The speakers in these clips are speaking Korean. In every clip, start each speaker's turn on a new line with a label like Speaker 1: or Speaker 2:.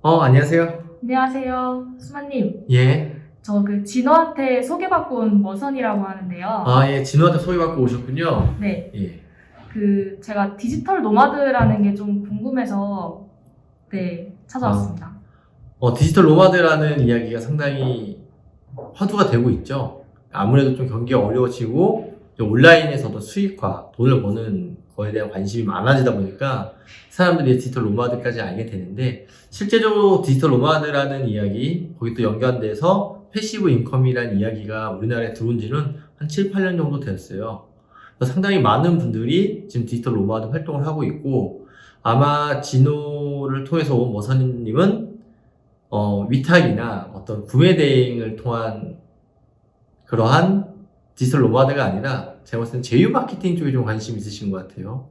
Speaker 1: 안녕하세요.
Speaker 2: 안녕하세요, 수마님.
Speaker 1: 예.
Speaker 2: 저 진호한테 소개받고 온 머선이라고 하는데요.
Speaker 1: 예, 진호한테 소개받고 오셨군요.
Speaker 2: 네,
Speaker 1: 예.
Speaker 2: 제가 디지털 노마드라는 게 좀 궁금해서 네, 찾아왔습니다.
Speaker 1: 디지털 노마드라는 이야기가 상당히 화두가 되고 있죠. 아무래도 좀 경기가 어려워지고, 좀 온라인에서도 수익화, 돈을 버는 거에 대한 관심이 많아지다 보니까 사람들이 디지털 노마드까지 알게 되는데, 실제적으로 디지털 노마드라는 이야기, 거기 또 연관돼서 패시브 인컴이라는 이야기가 우리나라에 들어온 지는 한 7, 8년 정도 되었어요. 그래서 상당히 많은 분들이 지금 디지털 노마드 활동을 하고 있고, 아마 진호를 통해서 온 머선님은 위탁이나 어떤 구매 대행을 통한 그러한 디지털 노마드가 아니라 제가 봤을 때는 제휴 마케팅 쪽에 좀 관심이 있으신 것 같아요.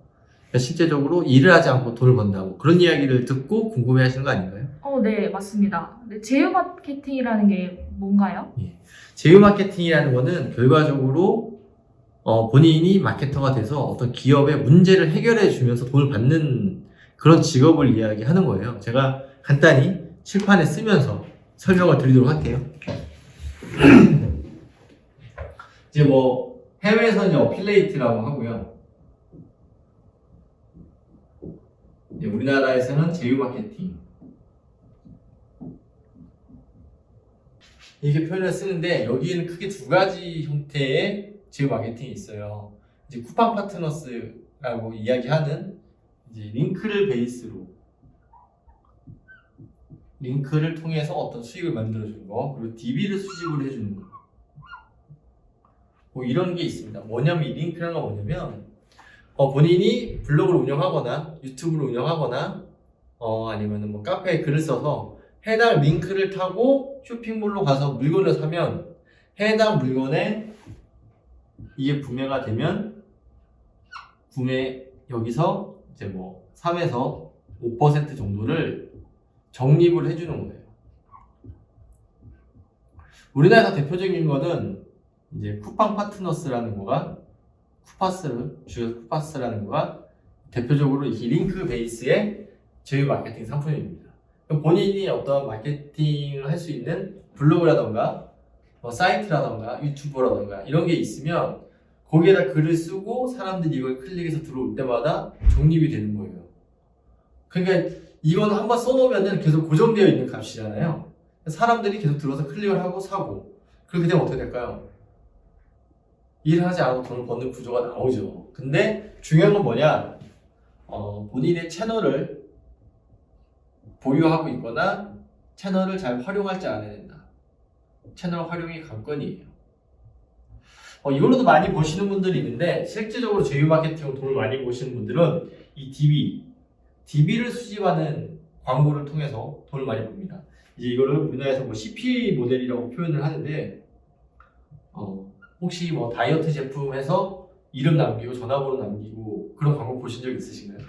Speaker 1: 그러니까 실제적으로 일을 하지 않고 돈을 번다고 그런 이야기를 듣고 궁금해 하시는 거 아닌가요?
Speaker 2: 네, 맞습니다. 네, 제휴 마케팅이라는 게 뭔가요?
Speaker 1: 예. 제휴 마케팅이라는 거는 결과적으로 본인이 마케터가 돼서 어떤 기업의 문제를 해결해 주면서 돈을 받는 그런 직업을 이야기하는 거예요. 제가 간단히 칠판에 쓰면서 설명을 드리도록 할게요. 이제 해외에서는 어필레이트라고 하고요. 이제 우리나라에서는 제휴 마케팅. 이렇게 표현을 쓰는데 여기에는 크게 두 가지 형태의 제휴 마케팅이 있어요. 이제 쿠팡 파트너스라고 이야기하는 이제 링크를 통해서 어떤 수익을 만들어주는 거, 그리고 DB를 수집을 해주는 거. 이런 게 있습니다. 뭐냐면 이 링크라는 건 뭐냐면 본인이 블로그를 운영하거나 유튜브를 운영하거나 아니면 카페에 글을 써서 해당 링크를 타고 쇼핑몰로 가서 물건을 사면 해당 물건에 이게 구매가 되면 여기서 이제 3에서 5% 정도를 적립을 해주는 거예요. 우리나라에서 대표적인 거는 이제 쿠팡 파트너스라는 거가 쿠파스라는 거가 대표적으로 이 링크 베이스의 제휴 마케팅 상품입니다. 본인이 어떤 마케팅을 할 수 있는 블로그라던가 사이트라던가 유튜브라던가 이런 게 있으면 거기에다 글을 쓰고 사람들이 이걸 클릭해서 들어올 때마다 적립이 되는 거예요. 그러니까 이건 한번 써놓으면 계속 고정되어 있는 값이잖아요. 사람들이 계속 들어서 클릭을 하고 사고 그렇게 되면 어떻게 될까요? 일을 하지 않고 돈을 버는 구조가 나오죠. 근데 중요한 건 뭐냐? 본인의 채널을 보유하고 있거나 채널을 잘 활용할 줄 알아야 된다. 채널 활용이 관건이에요. 이걸로도 많이 버시는 분들이 있는데 실질적으로 제휴 마케팅으로 돈을 많이 버시는 분들은 이 DB를 수집하는 광고를 통해서 돈을 많이 법니다. 이제 이거를 우리나라에서 CP 모델이라고 표현을 하는데 혹시 다이어트 제품에서 이름 남기고 전화번호 남기고 그런 광고 보신 적 있으신가요?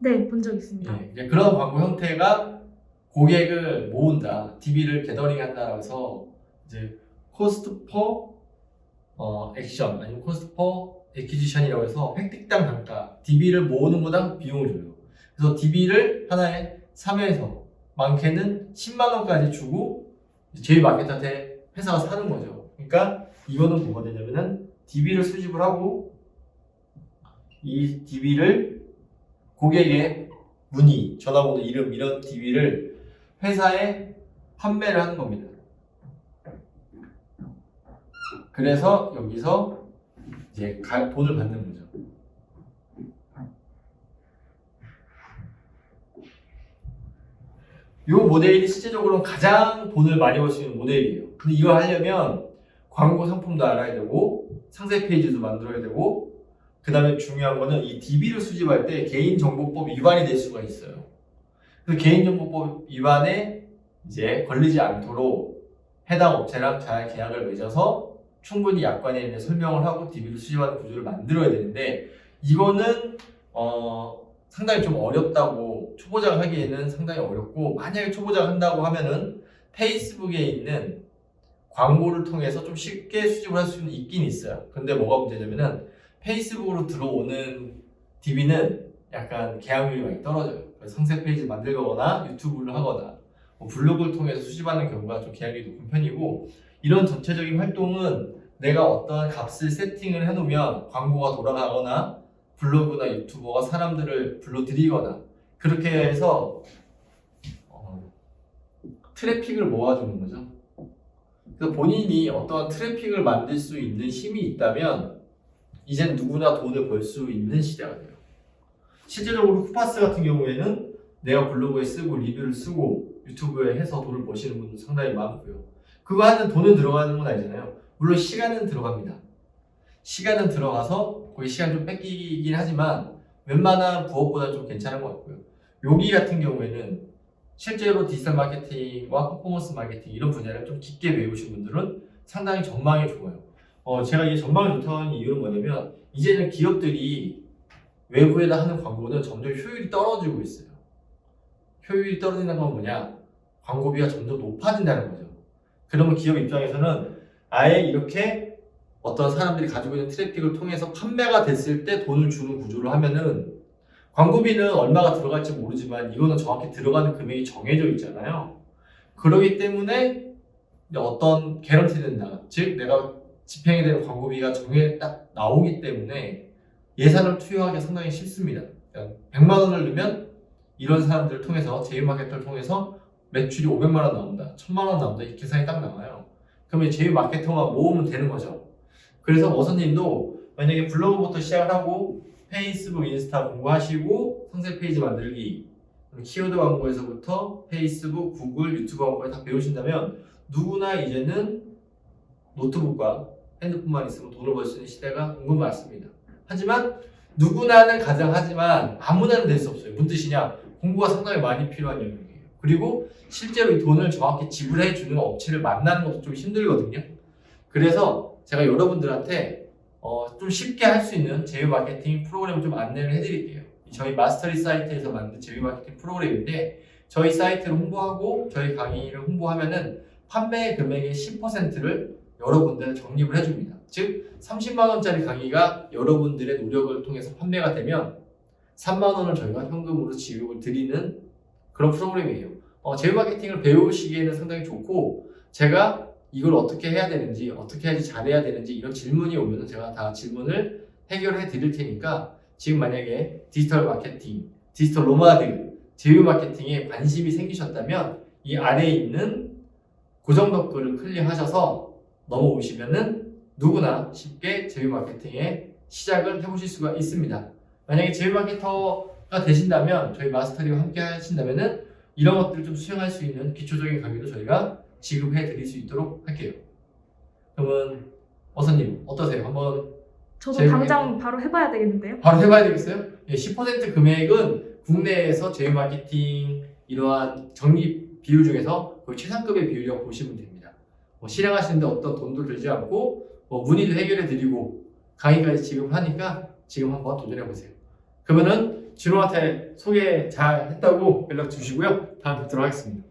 Speaker 2: 네, 본 적 있습니다.
Speaker 1: 네, 이제 그런 광고 형태가 고객을 모은다, DB를 게더링 한다라고 해서 이제 코스트 퍼 액션 아니면 코스트 퍼 에퀴지션이라고 해서 획득당 단가, DB를 모으는 거당 비용을 줘요. 그래서 DB를 하나에 3에서 많게는 10만 원까지 주고 제휴 마케터한테 회사가 사는 거죠. 그러니까 이거는 뭐가 되냐면은 DB를 수집을 하고 이 DB를 고객의 문의, 전화번호, 이름 이런 DB를 회사에 판매를 하는 겁니다. 그래서 여기서 이제 돈을 받는 거죠. 이 모델이 실제적으로는 가장 돈을 많이 벌 수 있는 모델이에요. 근데 이걸 하려면 광고 상품도 알아야 되고 상세 페이지도 만들어야 되고 그 다음에 중요한 거는 이 DB를 수집할 때 개인정보법 위반이 될 수가 있어요. 그 개인정보법 위반에 이제 걸리지 않도록 해당 업체랑 잘 계약을 맺어서 충분히 약관에 있는 설명을 하고 DB를 수집하는 구조를 만들어야 되는데 이거는 상당히 좀 어렵다고 초보자가 하기에는 상당히 어렵고 만약에 초보자가 한다고 하면은 페이스북에 있는 광고를 통해서 좀 쉽게 수집을 할 수는 있긴 있어요. 근데 뭐가 문제냐면은 페이스북으로 들어오는 DB는 약간 계약률이 많이 떨어져요. 그래서 상세 페이지 만들거나 유튜브를 하거나 뭐 블로그를 통해서 수집하는 경우가 좀 계약이 높은 편이고, 이런 전체적인 활동은 내가 어떠한 값을 세팅을 해놓으면 광고가 돌아가거나 블로그나 유튜버가 사람들을 불러들이거나 그렇게 해서 트래픽을 모아주는 거죠. 그래서 본인이 어떠한 트래픽을 만들 수 있는 힘이 있다면 이젠 누구나 돈을 벌 수 있는 시대가 돼요. 실제적으로 쿠파스 같은 경우에는 내가 블로그에 쓰고 리뷰를 쓰고 유튜브에 해서 돈을 버시는 분들 상당히 많고요. 그거 하는 돈은 들어가는 건 아니잖아요. 물론 시간은 들어갑니다. 시간은 들어가서 거기 시간 좀 뺏기긴 하지만 웬만한 부업보다 좀 괜찮은 것 같고요. 여기 같은 경우에는 실제로 디지털 마케팅과 퍼포먼스 마케팅 이런 분야를 좀 깊게 배우신 분들은 상당히 전망이 좋아요. 제가 이 전망이 좋다고 하는 이유는 뭐냐면 이제는 기업들이 외부에다 하는 광고는 점점 효율이 떨어지고 있어요. 효율이 떨어지는 건 뭐냐? 광고비가 점점 높아진다는 거죠. 그러면 기업 입장에서는 아예 이렇게 어떤 사람들이 가지고 있는 트래픽을 통해서 판매가 됐을 때 돈을 주는 구조를 하면은 광고비는 얼마가 들어갈지 모르지만 이거는 정확히 들어가는 금액이 정해져 있잖아요. 그렇기 때문에 어떤 개런티 된다. 즉 내가 집행이 되는 광고비가 딱 나오기 때문에 예산을 투여하기 상당히 쉽습니다. 100만 원을 넣으면 이런 사람들을 통해서 제휴마케터를 통해서 매출이 500만 원 나온다, 1000만 원 나온다, 이 계산이 딱 나와요. 그러면 제휴마케터만 모으면 되는 거죠. 그래서 어선님도 만약에 블로그부터 시작을 하고 페이스북, 인스타 공부하시고 상세 페이지 만들기, 키워드 광고에서부터 페이스북, 구글, 유튜브 광고에 다 배우신다면 누구나 이제는 노트북과 핸드폰만 있으면 돈을 벌 수 있는 시대가 온 건 맞습니다. 하지만 누구나는 가능하지만 아무나는 될 수 없어요. 무슨 뜻이냐? 공부가 상당히 많이 필요한 영역이에요. 그리고 실제로 이 돈을 정확히 지불해 주는 업체를 만나는 것도 좀 힘들거든요. 그래서 제가 여러분들한테 좀 쉽게 할 수 있는 제휴 마케팅 프로그램을 좀 안내를 해드릴게요. 저희 마스터리 사이트에서 만든 제휴 마케팅 프로그램인데 저희 사이트를 홍보하고 저희 강의를 홍보하면은 판매 금액의 10%를 여러분들 적립을 해줍니다. 즉 30만 원짜리 강의가 여러분들의 노력을 통해서 판매가 되면 3만 원을 저희가 현금으로 지급을 드리는 그런 프로그램이에요. 제휴 마케팅을 배우시기에는 상당히 좋고 제가 이걸 어떻게 해야 되는지 어떻게 해야지 잘해야 되는지 이런 질문이 오면 제가 다 질문을 해결해 드릴 테니까 지금 만약에 디지털 마케팅, 디지털 노마드, 제휴 마케팅에 관심이 생기셨다면 이 아래에 있는 고정 댓글을 클릭하셔서 넘어오시면은 누구나 쉽게 제휴 마케팅에 시작을 해보실 수가 있습니다. 만약에 제휴 마케터가 되신다면 저희 마스터리와 함께 하신다면은 이런 것들을 좀 수행할 수 있는 기초적인 강의도 저희가 지급해 드릴 수 있도록 할게요. 그러면 어서님 어떠세요? 한번
Speaker 2: 저도
Speaker 1: 제휴
Speaker 2: 당장 바로 해봐야 되겠는데요?
Speaker 1: 바로 해봐야 되겠어요? 예, 10% 금액은 국내에서 제휴 마케팅 이러한 적립 비율 중에서 거의 최상급의 비율이라고 보시면 됩니다. 실행하시는데 어떤 돈도 들지 않고 문의도 해결해 드리고 강의까지 지급하니까 지금 한번 도전해 보세요. 그러면은 진호한테 소개 잘 했다고 연락 주시고요. 다음 뵙도록 하겠습니다.